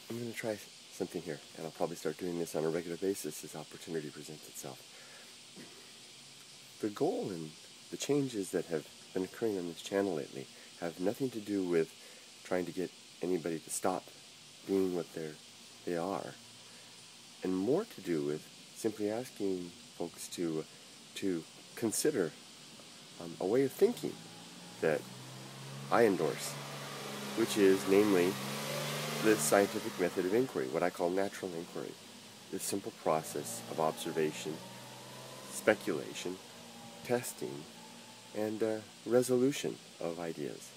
I'm going to try something here, and I'll probably start doing this on a regular basis as opportunity presents itself. The goal and the changes that have been occurring on this channel lately have nothing to do with trying to get anybody to stop being what they are, and more to do with simply asking folks to consider a way of thinking that I endorse, which is namely the scientific method of inquiry, what I call natural inquiry, the simple process of observation, speculation, testing, and resolution of ideas,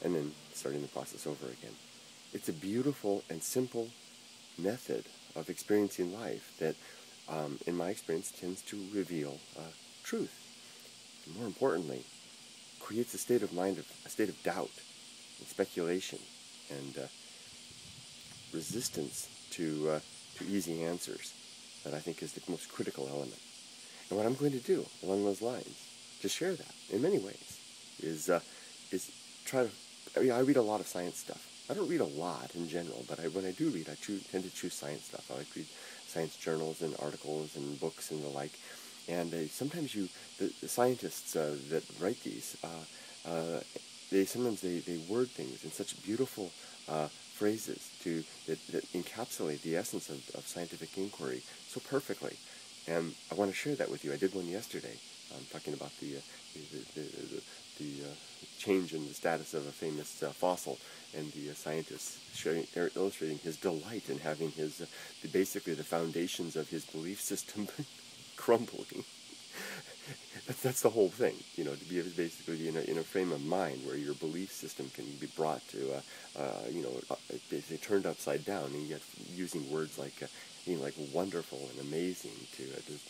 and then starting the process over again. It's a beautiful and simple method of experiencing life that, in my experience, tends to reveal truth. And more importantly, creates a state of mind, a state of doubt and speculation and resistance to easy answers that I think is the most critical element. And what I'm going to do along those lines, to share that in many ways, is try to. I read a lot of science stuff. I don't read a lot in general, but when I do read, I tend to choose science stuff. I like to read science journals and articles and books and the like. And sometimes the scientists that write these, sometimes they word things in such beautiful phrases that encapsulate the essence of scientific inquiry so perfectly. And I want to share that with you. I did one yesterday, talking about the change in the status of a famous fossil, and the scientist illustrating his delight in having his basically the foundations of his belief system crumbling. That's the whole thing, to be basically in a frame of mind where your belief system can be brought to, basically turned upside down, and yet using words like wonderful and amazing to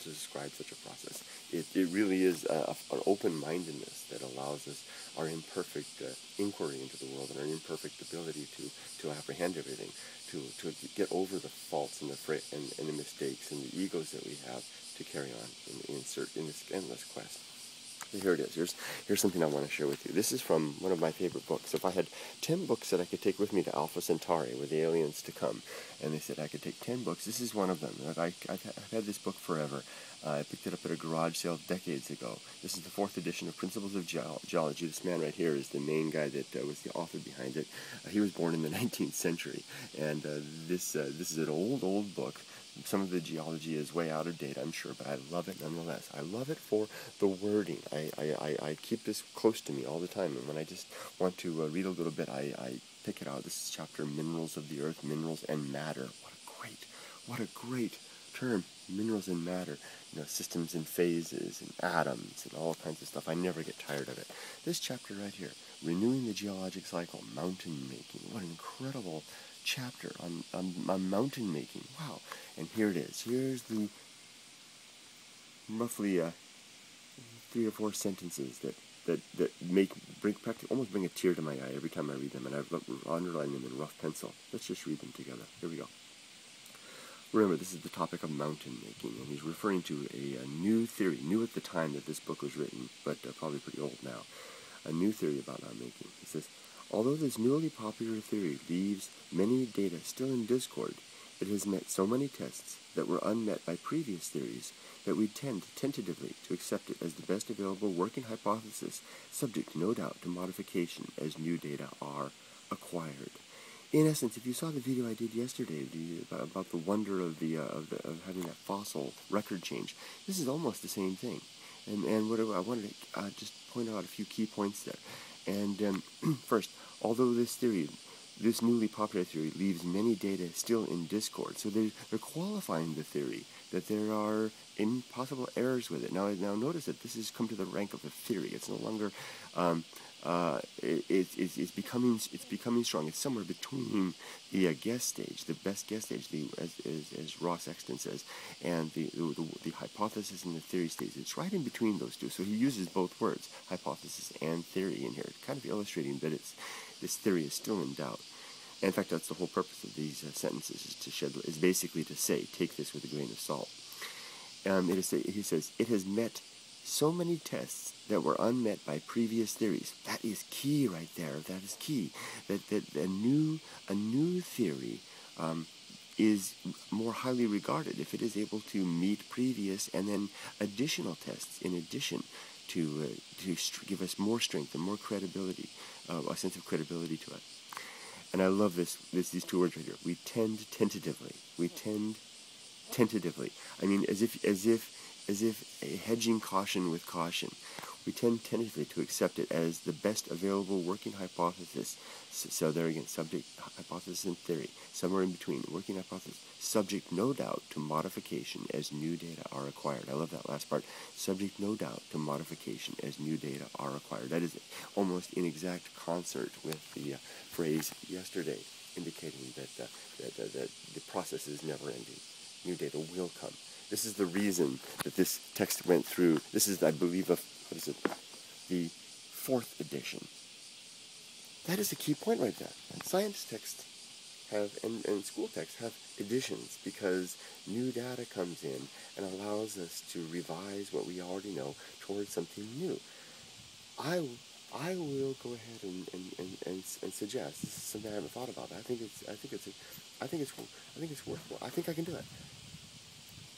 describe such a process. It really is an open-mindedness that allows us our imperfect inquiry into the world and our imperfect ability to apprehend everything, to get over the faults and the mistakes and the egos that we have to carry on in this endless quest. Here it is. Here's something I want to share with you. This is from one of my favorite books. If I had 10 books that I could take with me to Alpha Centauri, where the aliens to come, and they said I could take 10 books, this is one of them. I've had this book forever. I picked it up at a garage sale decades ago. This is the 4th edition of Principles of Geology. This man right here is the main guy that was the author behind it. He was born in the 19th century, and this is an old book. Some of the geology is way out of date, I'm sure, but I love it nonetheless. I love it for the wording. I keep this close to me all the time, and when I just want to read a little bit, I pick it out. This is chapter Minerals of the Earth, Minerals and Matter. What a great term, minerals and matter. Systems and phases and atoms and all kinds of stuff. I never get tired of it. This chapter right here, Renewing the Geologic Cycle, Mountain Making. What an incredible chapter on mountain making. Wow. And here it is. Here's the roughly 3 or 4 sentences that almost bring a tear to my eye every time I read them, and I've underlined them in rough pencil. Let's just read them together. Here we go. Remember, this is the topic of mountain making, and he's referring to a new theory, new at the time that this book was written, but probably pretty old now. A new theory about mountain making. He says, although this newly popular theory leaves many data still in discord, it has met so many tests that were unmet by previous theories that we tend tentatively to accept it as the best available working hypothesis, subject no doubt to modification as new data are acquired. In essence, if you saw the video I did yesterday about the wonder of having that fossil record change, this is almost the same thing. And what I wanted to just point out a few key points there. And first, although this newly popular theory leaves many data still in discord, so they're qualifying the theory that there are impossible errors with it. Now notice that this has come to the rank of a theory. It's no longer it's becoming strong. It's somewhere between the guess stage, the best guess stage, as Ross Exton says, and the hypothesis and the theory stage. It's right in between those two. So he uses both words, hypothesis and theory, in here, kind of illustrating that this theory is still in doubt. And in fact, that's the whole purpose of these sentences, is basically to say, take this with a grain of salt. He says, it has met so many tests that were unmet by previous theories. That is key right there. That is key. That a new theory is more highly regarded if it is able to meet previous and then additional tests in addition to give us more strength and more credibility, a sense of credibility to it. And I love these two words right here. We tend tentatively. We tend tentatively. I mean, as if hedging caution with caution. We tend tentatively to accept it as the best available working hypothesis. So there again, subject, hypothesis, and theory. Somewhere in between, working hypothesis. Subject, no doubt, to modification as new data are acquired. I love that last part. Subject, no doubt, to modification as new data are acquired. That is almost in exact concert with the phrase yesterday, indicating that the process is never ending. New data will come. This is the reason that this text went through. This is, I believe, the 4th edition. That is a key point right there. Science texts have, and school texts have editions because new data comes in and allows us to revise what we already know towards something new. I will go ahead and suggest, this is something I haven't thought about. I think it's worthwhile. I think I can do it.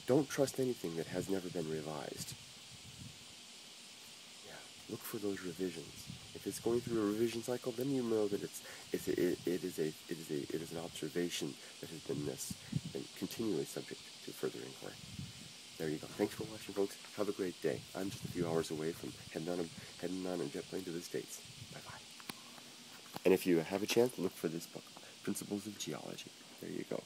Don't trust anything that has never been revised. Yeah, look for those revisions. If it's going through a revision cycle, then you know that it is an observation that has been continually subject to further inquiry. There you go. Thanks for watching, folks. Have a great day. I'm just a few hours away from heading on a jet plane to the States. Bye-bye. And if you have a chance, look for this book, Principles of Geology. There you go.